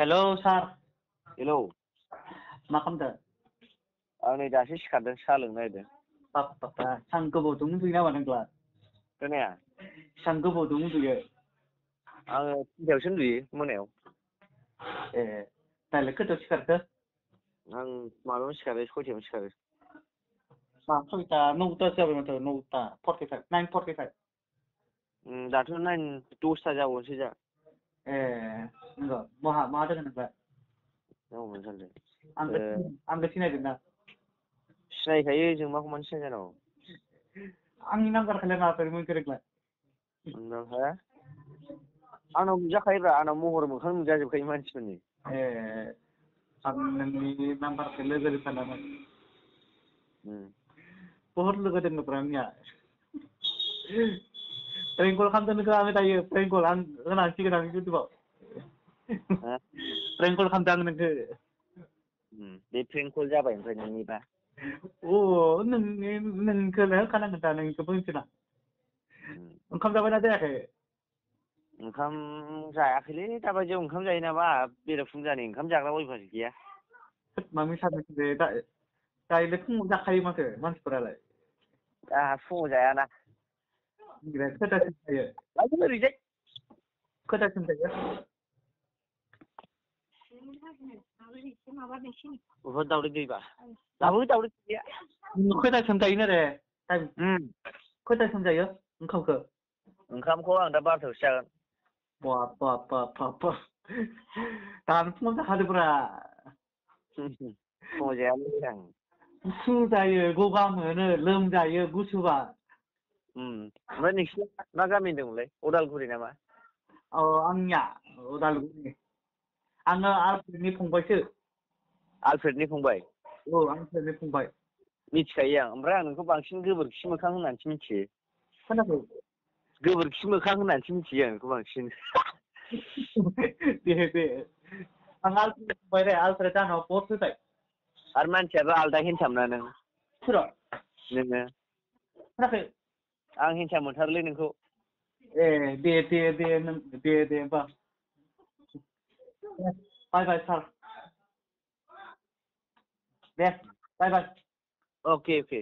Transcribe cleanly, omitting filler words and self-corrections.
Hello sir hello मा खालामदों? आं नै दासो सिखारदों साहा लोंनो नागिरदों। बाब सान गोबावजों उन्दुयो नामा नोंलाय? खोनाया? सान गोबावजों उन्दुयो? आङो 3थायावसो उन्दुयो मोनायाव। ए दालाय खैथायाव सिखारखो? आं माबायावनो सिखारो 6थायावनो सिखारो। मा 6टा 9टासो जाबाय माथो 9टा 45 9:45। दाथ' 10ता जाबावनोसै जा। ए नंगौ बहा दङ नोंलाय? औ सानदों। आंखौ सिनायदों ना? सिनायखायो जोंमाखौ मानो सिनाया जानांगौ। आंनि नाम्बारखौलाय माबोरै मोनखो नोंलाय? हो? आंनाव नुजाखायोब्रा आंनाव महर मोखां नुजाजोबखायो मानसिफोरनि। ए आं नोंनि नाम्बारखौ लोगो सानदोंमोन। बहुत लोगो दङब्रा आंनिया। प्रेंक कल खालामदों नोंखौ आङो दायो प्रेंक कल आं होनांसिगोन आं इउटुबाव। प्रेंक कल खालामदों आं नोंखौ। बे प्रेंक कल जाबाय ओमफ्राय नोंनिबा? नोंखौनो होखानांगोन दा नोंखौ बुंसै ना। ओंखाम जाबायना जायाखै? ओंखाम जायाखैलै दाबायदियाव ओंखाम जायो नामा बेरे-फुंजानि ओंखाम जाग्रा अयभास गैया। मा मिसा मिसि दायोलाय फुङाव जाखायो माथो मानसिफोरालाय। आंहा फुङाव जायाना। खैथासिम जायो? लायदो ओरैजाय। खैथासिम जायो? बहा दावदै दैबा? लाबो दावदै दैया। खैथासिम जायो रे? खैथासिम जायो ओंखामखौ? ओंखामखौ आं दा 12थायावसो जागोन। बाब दानो फुङाव जाखादोब्रा। फुङाव जायालै आं। गुसु जायो गगा मोनो लोमजायो गुसुबा। ओमफ्राय नोंसिना मा गामि होनदोंमोनलाय अदालगुरि नामा? औ आंनिया अदालगुरि। आङो आलफ्रेडनि फंबायसो। आलफ्रेडनि फंबाय? औ आलफ्रेडनि फंबाय। मिथिखायो आं ओमफ्राय आं नोंखौ बांसिन गोबोरखि मोखां होननानैसो मिथियो। खोनाखै? गोबोरखि मोखां होननानैसो मिथियो आं नोंखौ बांसिन। दे आं आलफ्रेडनि फंबाय रे आलफ्रेड आंनाव पस्ट होबाय। आरो मानसियाबो आलदा हेनसाम ना नों। सोर? नोङो। खोनाखै? आं हेनसाम मोनथारोलै नोंखौ। ए दे होमबा। बाय बाय सार। दे बाय बाय। अके। अके।